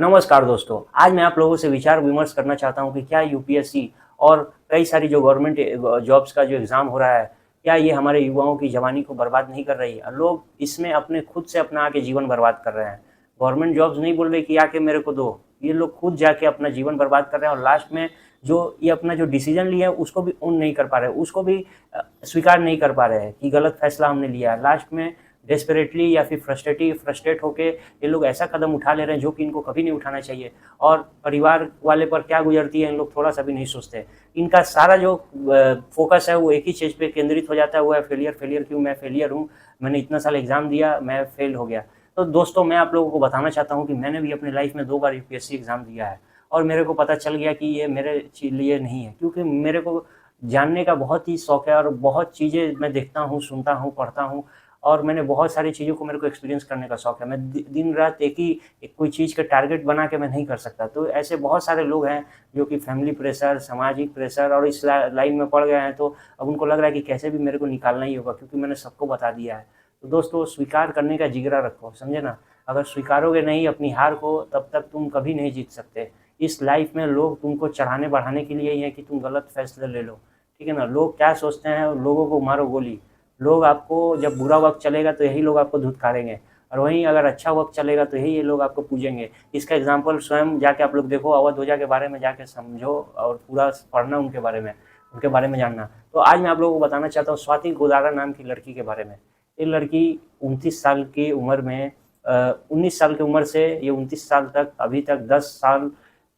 नमस्कार दोस्तों, आज मैं आप लोगों से विचार विमर्श करना चाहता हूँ कि क्या यूपीएससी और कई सारी जो गवर्नमेंट जॉब्स का जो एग्ज़ाम हो रहा है, क्या ये हमारे युवाओं की जवानी को बर्बाद नहीं कर रही है? लोग इसमें अपने खुद से अपना आके जीवन बर्बाद कर रहे हैं। गवर्नमेंट जॉब्स नहीं बोल रही कि आके मेरे को दो, ये लोग खुद जाके अपना जीवन बर्बाद कर रहे हैं और लास्ट में जो ये अपना जो डिसीज़न लिया है उसको भी ओन नहीं कर पा रहे हैं, उसको भी स्वीकार नहीं कर पा रहे हैं कि गलत फैसला हमने लिया है। लास्ट में डेस्परेटली या फिर फ्रस्ट्रेट होके ये लोग ऐसा कदम उठा ले रहे हैं जो कि इनको कभी नहीं उठाना चाहिए और परिवार वाले पर क्या गुजरती है इन लोग थोड़ा सा भी नहीं सोचते। इनका सारा जो फोकस है वो एक ही चीज़ पे केंद्रित हो जाता है, वो है फेलियर क्यों मैं फेलियर हूँ, मैंने इतना साल एग्ज़ाम दिया, मैं फेल हो गया। तो दोस्तों मैं आप लोगों को बताना चाहता हूँ कि मैंने भी अपनी लाइफ में 2 बार यूपीएससी एग्ज़ाम दिया है और मेरे को पता चल गया कि ये मेरे लिए नहीं है, क्योंकि मेरे को जानने का बहुत ही शौक है और बहुत चीज़ें मैं देखता हूँ, सुनता हूँ, पढ़ता हूँ और मैंने बहुत सारी चीज़ों को मेरे को एक्सपीरियंस करने का शौक है। मैं दिन रात एक कोई चीज़ का टारगेट बना के मैं नहीं कर सकता। तो ऐसे बहुत सारे लोग हैं जो कि फैमिली प्रेशर, सामाजिक प्रेशर और इस लाइन में पड़ गए हैं, तो अब उनको लग रहा है कि कैसे भी मेरे को निकालना ही होगा क्योंकि मैंने सबको बता दिया है। तो दोस्तों स्वीकार करने का जिगरा रखो, समझे ना? अगर स्वीकारोगे नहीं अपनी हार को तब तक तुम कभी नहीं जीत सकते। इस लाइफ में लोग तुमको चढ़ाने-बढ़ाने के लिए ही हैं कि तुम गलत फैसले ले लो, ठीक है ना? लोग क्या सोचते हैं, लोगों को मारो गोली। लोग आपको जब बुरा वक़्त चलेगा तो यही लोग आपको धुतकारेंगे और वहीं अगर अच्छा वक़्त चलेगा तो यही ये लोग आपको पूजेंगे। इसका एग्ज़ाम्पल स्वयं जाके आप लोग देखो, अवध ओझा के बारे में जाके समझो और पूरा पढ़ना उनके बारे में जानना। तो आज मैं आप लोगों को बताना चाहता हूँ स्वाति गोदारा नाम की लड़की के बारे में। ये लड़की 29 साल की उम्र में 19 साल की उम्र से ये 29 साल तक अभी तक 10 साल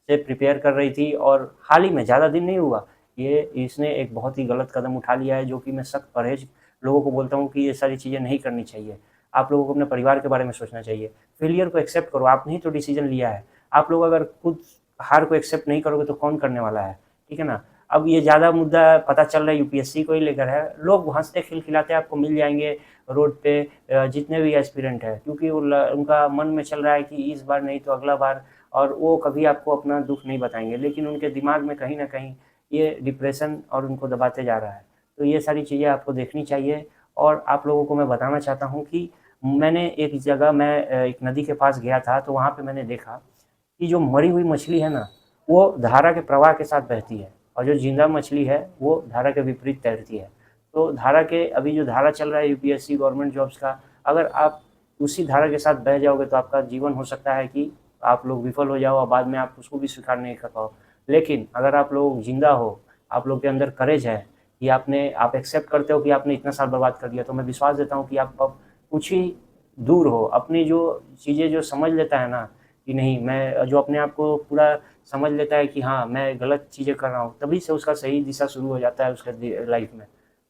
से प्रिपेयर कर रही थी और हाल ही में ज़्यादा दिन नहीं हुआ, इसने एक बहुत ही गलत कदम उठा लिया है जो कि मैं सख्त परहेज़ लोगों को बोलता हूँ कि ये सारी चीज़ें नहीं करनी चाहिए। आप लोगों को अपने परिवार के बारे में सोचना चाहिए। फेलियर को एक्सेप्ट करो, आपने ही तो डिसीज़न लिया है। आप लोग अगर खुद हार को एक्सेप्ट नहीं करोगे तो कौन करने वाला है, ठीक है ना? अब ये ज़्यादा मुद्दा पता चल रहा है यूपीएससी को ही लेकर है। लोग हँसते-खिलखिलाते आपको मिल जाएँगे रोड पे, जितने भी एस्पिरेंट हैं, क्योंकि उनका मन में चल रहा है कि इस बार नहीं तो अगला बार, और वो कभी आपको अपना दुःख नहीं बताएँगे। लेकिन उनके दिमाग में कहीं न कहीं ये डिप्रेशन और उनको दबाते जा रहा है। तो ये सारी चीज़ें आपको देखनी चाहिए और आप लोगों को मैं बताना चाहता हूँ कि मैंने एक जगह एक नदी के पास गया था, तो वहाँ पे मैंने देखा कि जो मरी हुई मछली है ना, वो धारा के प्रवाह के साथ बहती है और जो ज़िंदा मछली है, वो धारा के विपरीत तैरती है। तो धारा के अभी जो धारा चल रहा है यूपीएससी गवर्नमेंट जॉब्स का, अगर आप उसी धारा के साथ बह जाओगे तो आपका जीवन हो सकता है कि आप लोग विफल हो जाओ और बाद में आप उसको भी स्वीकार नहीं कर पाओ। लेकिन अगर आप लोग ज़िंदा हो, आप लोग के अंदर करेज है कि आप एक्सेप्ट करते हो कि आपने इतना साल बर्बाद कर दिया, तो मैं विश्वास देता हूँ कि आप अब कुछ ही दूर हो। अपनी जो चीज़ें जो समझ लेता है ना कि नहीं, मैं जो अपने आप को पूरा समझ लेता है कि हाँ, मैं गलत चीज़ें कर रहा हूँ, तभी से उसका सही दिशा शुरू हो जाता है उसके लाइफ में।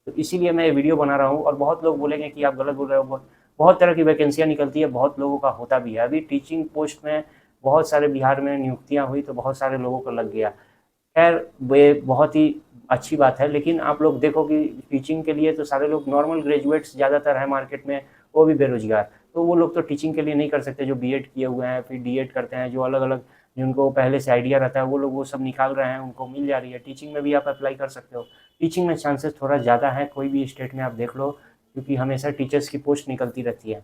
तो इसीलिए मैं ये वीडियो बना रहा हूँ और बहुत लोग बोलेंगे कि आप गलत बोल रहे हो। बहुत तरह की वैकेंसियाँ निकलती है, बहुत लोगों का होता भी है। अभी टीचिंग पोस्ट में बहुत सारे बिहार में नियुक्तियाँ हुई तो बहुत सारे लोगों को लग गया। खैर ये बहुत ही अच्छी बात है, लेकिन आप लोग देखो कि टीचिंग के लिए तो सारे लोग नॉर्मल ग्रेजुएट्स ज़्यादातर हैं मार्केट में, वो भी बेरोज़गार। तो वो लोग तो टीचिंग के लिए नहीं कर सकते जो बीएड किए हुए हैं, फिर डीएड करते हैं, जो अलग-अलग जिनको पहले से आइडिया रहता है, वो लोग वो सब निकाल रहे हैं, उनको मिल जा रही है। टीचिंग में भी आप अप्लाई कर सकते हो। टीचिंग में चांसेस थोड़ा ज़्यादा है, कोई भी स्टेट में आप देख लो, क्योंकि हमेशा टीचर्स की पोस्ट निकलती रहती है।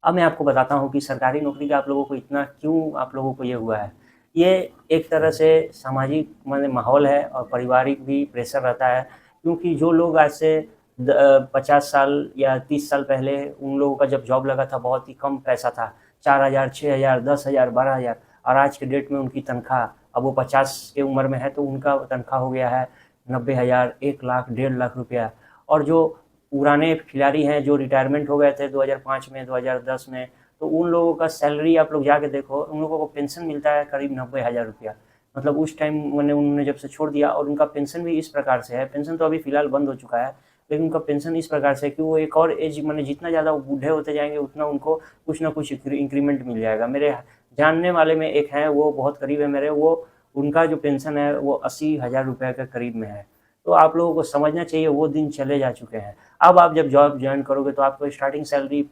अब मैं आपको बताता हूँ कि सरकारी नौकरी का आप लोगों को इतना क्यों आप लोगों को ये हुआ है। ये एक तरह से सामाजिक माने माहौल है और पारिवारिक भी प्रेशर रहता है, क्योंकि जो लोग आज से 50 साल या 30 साल पहले उन लोगों का जब जॉब लगा था बहुत ही कम पैसा था, 4,000, 6,000, 10,000, 12,000, और आज के डेट में उनकी तनख्वाह, अब वो 50 की उम्र में है तो उनका तनख्वाह हो गया है 90,000, 1 लाख, 1.5 लाख रुपया। और जो पुराने खिलाड़ी हैं जो रिटायरमेंट हो गए थे 2005 में, 2010 में, तो उन लोगों का सैलरी आप लोग जाके देखो, उन लोगों को पेंशन मिलता है करीब 90,000 रुपया। मतलब उस टाइम मैंने उन्होंने जब से छोड़ दिया, और उनका पेंशन भी इस प्रकार से है, पेंशन तो अभी फ़िलहाल बंद हो चुका है, लेकिन उनका पेंशन इस प्रकार से है कि वो एक और एज माने जितना ज़्यादा वो बूढ़े होते जाएँगे उतना उनको कुछ ना कुछ इंक्रीमेंट मिल जाएगा। मेरे जानने वाले में एक हैं, वो बहुत करीब है मेरे, वो उनका जो पेंशन है वो 80,000 रुपये के करीब में है। तो आप लोगों को समझना चाहिए वो दिन चले जा चुके हैं। अब आप जब जॉब जॉइन करोगे तो आपको स्टार्टिंग सैलरी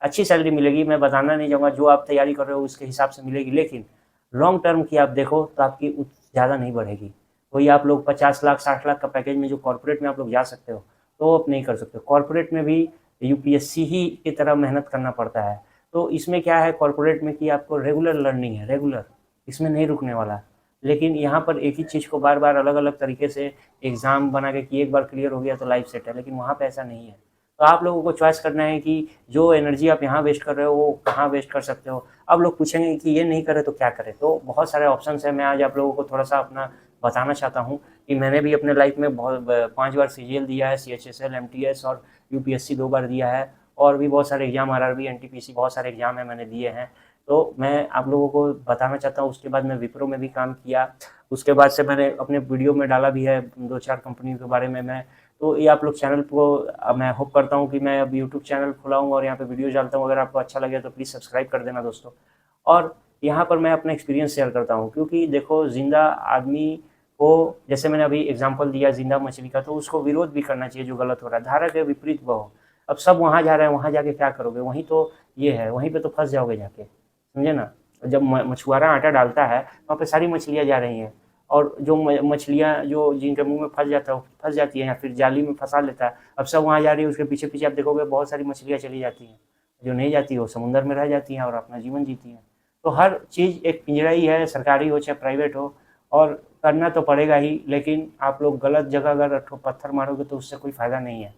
अच्छी सैलरी मिलेगी, मैं बताना नहीं चाहूँगा, जो आप तैयारी कर रहे हो उसके हिसाब से मिलेगी, लेकिन लॉन्ग टर्म की आप देखो तो आपकी ज़्यादा नहीं बढ़ेगी। वही आप लोग 50 लाख 60 लाख का पैकेज में जो कॉर्पोरेट में आप लोग जा सकते हो, तो वो आप नहीं कर सकते। कॉर्पोरेट में भी यूपीएससी ही की तरह मेहनत करना पड़ता है। तो इसमें क्या है कॉर्पोरेट में कि आपको रेगुलर लर्निंग है, रेगुलर, इसमें नहीं रुकने वाला। लेकिन यहाँ पर एक ही चीज़ को बार-बार अलग-अलग तरीके से एग्ज़ाम बना के कि एक बार क्लियर हो गया तो लाइफ सेट है, लेकिन वहाँ पे ऐसा नहीं है। तो आप लोगों को चॉइस करना है कि जो एनर्जी आप यहाँ वेस्ट कर रहे हो, वो कहाँ वेस्ट कर सकते हो। अब लोग पूछेंगे कि ये नहीं करें तो क्या करें? तो बहुत सारे ऑप्शंस हैं, मैं आज आप लोगों को थोड़ा-सा अपना बताना चाहता हूँ कि मैंने भी अपने लाइफ में बहुत 5 बार सीजीएल दिया है, सीएचएसएल, एमटीएस और यूपीएससी 2 बार दिया है और भी बहुत सारे एग्ज़ाम आरआरबी, एनटीपीसी बहुत सारे एग्ज़ाम हैं मैंने दिए हैं। तो मैं आप लोगों को बताना चाहता हूँ, उसके बाद मैं विप्रो में भी काम किया, उसके बाद से मैंने अपने वीडियो में डाला भी है 2-4 कंपनियों के बारे में मैं। तो ये आप लोग चैनल को मैं होप करता हूँ कि मैं अब यूट्यूब चैनल खोला हूँ और यहाँ पे वीडियो डालता हूँ, अगर आपको अच्छा लगे तो प्लीज़ सब्सक्राइब कर देना दोस्तों। और यहाँ पर मैं अपना एक्सपीरियंस शेयर करता हूँ क्योंकि देखो ज़िंदा आदमी को, जैसे मैंने अभी एग्जांपल दिया ज़िंदा मछली का, तो उसको विरोध भी करना चाहिए जो गलत हो रहा है, धारा के विपरीत बहो। अब सब वहाँ जा रहे हैं, वहाँ जाके क्या करोगे? वहीं तो ये है, वहीं पे तो फँस जाओगे जाके, समझे ना? जब मछुआरा आटा डालता है, वहाँ पे सारी मछलियाँ जा रही हैं और जो मछलियाँ जो जिनके मुँह में फँस जाती हैं या फिर जाली में फँसा लेता है, अब सब वहाँ जा रही है, उसके पीछे-पीछे आप देखोगे बहुत सारी मछलियाँ चली जाती हैं। जो नहीं जाती वो समुद्र में रह जाती हैं और अपना जीवन जीती हैं। तो हर चीज़ एक पिंजरा ही है, सरकारी हो चाहे प्राइवेट हो, और करना तो पड़ेगा ही, लेकिन आप लोग गलत जगह अगर पत्थर मारोगे तो उससे कोई फ़ायदा नहीं है।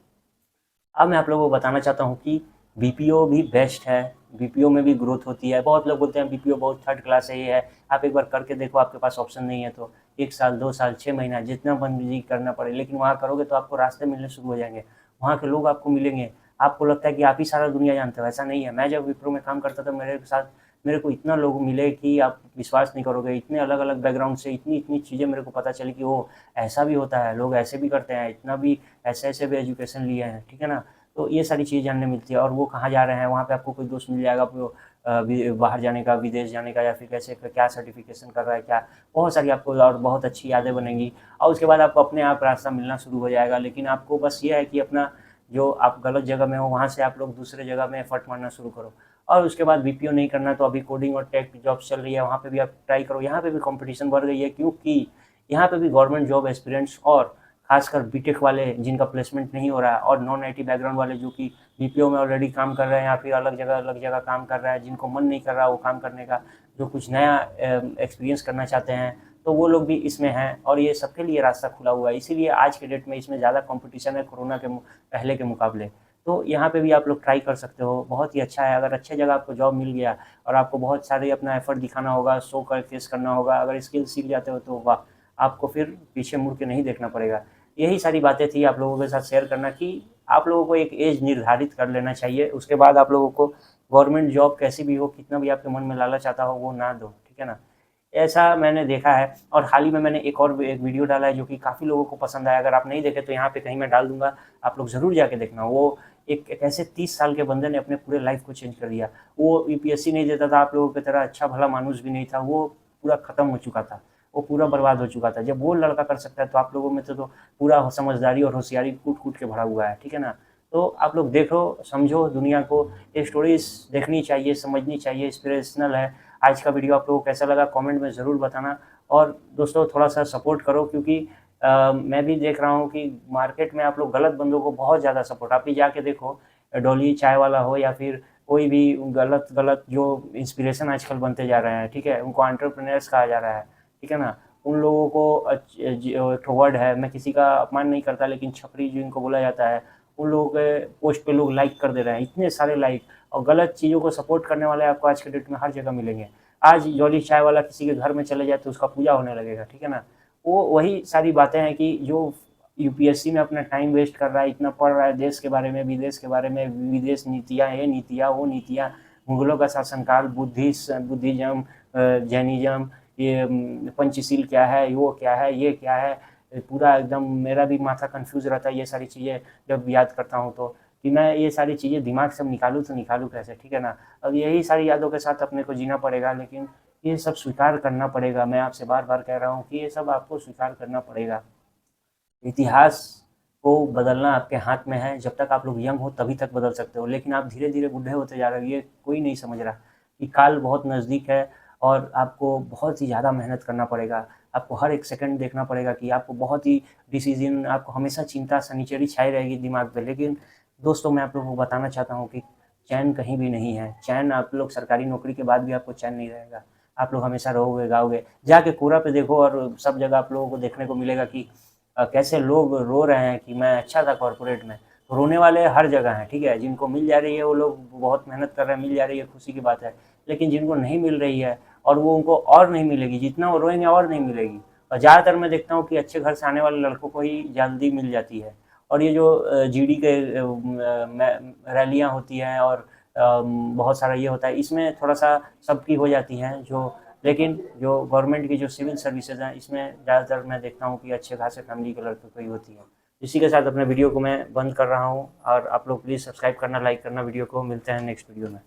अब मैं आप लोगों को बताना चाहता हूँ कि बीपीओ भी बेस्ट है, बीपीओ में भी ग्रोथ होती है। बहुत लोग बोलते हैं बीपीओ बहुत थर्ड क्लास है, ये है। आप एक बार करके देखो, आपके पास ऑप्शन नहीं है तो 1 साल, 2 साल, 6 महीना जितना बंदगी करना पड़े, लेकिन वहाँ करोगे तो आपको रास्ते मिलने शुरू हो जाएँगे। वहाँ के लोग आपको मिलेंगे, आपको लगता है कि आप ही सारा दुनिया जानते हो, ऐसा नहीं है। मैं जब विप्रो में काम करता था, मेरे को इतना लोग मिले कि आप विश्वास नहीं करोगे। इतने अलग-अलग बैकग्राउंड से इतनी-इतनी चीज़ें मेरे को पता चली कि ओह! ऐसा भी होता है, लोग ऐसे भी करते हैं, इतना भी ऐसे-ऐसे भी एजुकेशन लिए हैं, ठीक है ना? तो ये सारी चीज़ जानने मिलती है और वो कहाँ जा रहे हैं, वहाँ पे आपको कोई दोस्त मिल जाएगा वो बाहर जाने का, विदेश जाने का, या फिर कैसे क्या सर्टिफ़िकेशन कर रहा है, क्या बहुत सारी आपको और बहुत अच्छी यादें बनेंगी और उसके बाद आपको अपने आप रास्ता मिलना शुरू हो जाएगा। लेकिन आपको बस ये है कि अपना जो आप गलत जगह में हो, वहाँ से आप लोग दूसरे जगह में एफर्ट मारना शुरू करो। और उसके बाद बीपीओ नहीं करना तो अभी कोडिंग और टेक जॉब्स चल रही है, वहाँ पे भी आप ट्राई करो। यहाँ पे भी कॉम्पिटिशन बढ़ गई है क्योंकि यहाँ पे भी गवर्नमेंट जॉब एस्पिरेंट्स और खासकर बीटेक वाले जिनका प्लेसमेंट नहीं हो रहा है और नॉन आईटी बैकग्राउंड वाले जो कि बीपीओ में ऑलरेडी काम कर रहे हैं या फिर अलग जगह काम कर रहा है, जिनको मन नहीं कर रहा वो काम करने का, जो कुछ नया एक्सपीरियंस करना चाहते हैं, तो वो लोग भी इसमें हैं और ये सबके लिए रास्ता खुला हुआ है। इसीलिए आज के डेट में इसमें ज़्यादा कॉम्पिटिशन है कोरोना के पहले के मुकाबले। तो यहाँ पे भी आप लोग ट्राई कर सकते हो, बहुत ही अच्छा है। अगर अच्छे जगह आपको जॉब मिल गया और आपको बहुत सारे अपना एफर्ट दिखाना होगा, शो कर फेस करना होगा, अगर स्किल सीख जाते हो तो वाह! आपको फिर पीछे मुड़ के नहीं देखना पड़ेगा। यही सारी बातें थी आप लोगों के साथ शेयर करना कि आप लोगों को एक एज निर्धारित कर लेना चाहिए। उसके बाद आप लोगों को गवर्नमेंट जॉब कैसी भी हो, कितना भी आपके मन में लालच आता हो, वो ना दो, ठीक है ना? ऐसा मैंने देखा है और हाल ही में मैंने एक वीडियो डाला है जो कि काफ़ी लोगों को पसंद आया। अगर आप नहीं देखे तो यहाँ पे कहीं मैं डाल दूँगा, आप लोग ज़रूर जाके देखना। वो एक ऐसे 30 साल के बंदे ने अपने पूरे लाइफ़ को चेंज कर दिया। वो यूपीएससी नहीं देता था, आप लोगों की तरह अच्छा भला मानुस भी नहीं था, वो पूरा खत्म हो चुका था, वो पूरा बर्बाद हो चुका था। जब वो लड़का कर सकता है तो आप लोगों में तो पूरा समझदारी और होशियारी कूट-कूट के भरा हुआ है, ठीक है ना? तो आप लोग देखो, समझो दुनिया को, ये स्टोरीज़ देखनी चाहिए, समझनी चाहिए, इंस्पिरेशनल है। आज का वीडियो आप लोगों को कैसा लगा कमेंट में ज़रूर बताना और दोस्तों थोड़ा-सा सपोर्ट करो क्योंकि मैं भी देख रहा हूँ कि मार्केट में आप लोग गलत बंदों को बहुत ज़्यादा सपोर्ट, आप ही जाके देखो, डॉली चाय वाला हो या फिर कोई भी गलत जो इंस्पिरेशन आजकल बनते जा रहे हैं, ठीक है? उनको एंटरप्रेन्योर्स कहा जा रहा है, ठीक है ना? उन लोगों को एक ठो वर्ड है, मैं किसी का अपमान नहीं करता लेकिन छपरी जिनको बोला जाता है, उन लोगों के पोस्ट पे लोग लाइक कर दे रहे हैं, इतने सारे लाइक, और गलत चीज़ों को सपोर्ट करने वाले आपको आज के डेट में हर जगह मिलेंगे। आज जॉली चाय वाला किसी के घर में चले जाए तो उसका पूजा होने लगेगा, ठीक है ना? वो वही सारी बातें हैं कि जो यूपीएससी में अपना टाइम वेस्ट कर रहा है, इतना पढ़ रहा है देश के बारे में, विदेश के बारे में, विदेश नीतियाँ, ये नीतियाँ, वो नीतियाँ, मुगलों का शासनकाल, बुद्धिज़्म, जैनिज़्म, ये पंचशील क्या है, वो क्या है, ये क्या है, पूरा एकदम मेरा भी माथा कन्फ्यूज़ रहता है ये सारी चीज़ें जब याद करता हूँ तो, कि मैं ये सारी चीज़ें दिमाग से निकालूँ तो निकालूँ कैसे, ठीक है ना? अब यही सारी यादों के साथ अपने को जीना पड़ेगा, लेकिन ये सब स्वीकार करना पड़ेगा। मैं आपसे बार-बार कह रहा हूँ कि ये सब आपको स्वीकार करना पड़ेगा। इतिहास को बदलना आपके हाथ में है, जब तक आप लोग यंग हो तभी तक बदल सकते हो, लेकिन आप धीरे-धीरे बूढ़े होते जा रहे हो, ये कोई नहीं समझ रहा कि काल बहुत नज़दीक है और आपको बहुत ही ज़्यादा मेहनत करना पड़ेगा। आपको हर एक सेकंड देखना पड़ेगा कि आपको बहुत ही डिसीज़न, आपको हमेशा चिंता शनिचरी छाई रहेगी दिमाग पे। लेकिन दोस्तों मैं आप लोगों को बताना चाहता हूँ कि चैन कहीं भी नहीं है। चैन आप लोग सरकारी नौकरी के बाद भी आपको चैन नहीं रहेगा, आप लोग हमेशा रोओगे गाओगे। जाके कूड़ा पे देखो और सब जगह आप लोगों को देखने को मिलेगा कि कैसे लोग रो रहे हैं कि मैं अच्छा था कॉर्पोरेट में। रोने वाले हर जगह हैं, ठीक है, जिनको मिल जा रही है वो लोग बहुत मेहनत कर रहे हैं, मिल जा रही है खुशी की बात है, लेकिन जिनको नहीं मिल रही है और वो उनको और नहीं मिलेगी, जितना वो रोएंगे और नहीं मिलेगी। और ज़्यादातर मैं देखता हूँ कि अच्छे घर से आने वाले लड़कों को ही जल्दी मिल जाती है। और ये जो जीडी के रैलियाँ होती हैं और बहुत सारा ये होता है, इसमें थोड़ा सा सबकी हो जाती हैं जो, लेकिन जो गवर्नमेंट की जो सिविल सर्विसेज हैं इसमें ज़्यादातर मैं देखता हूँ कि अच्छे खासे फैमिली के लड़कों को ही होती है। इसी के साथ अपने वीडियो को मैं बंद कर रहा हूँ और आप लोग प्लीज़ सब्सक्राइब करना, लाइक करना वीडियो को। मिलते हैं नेक्स्ट वीडियो में।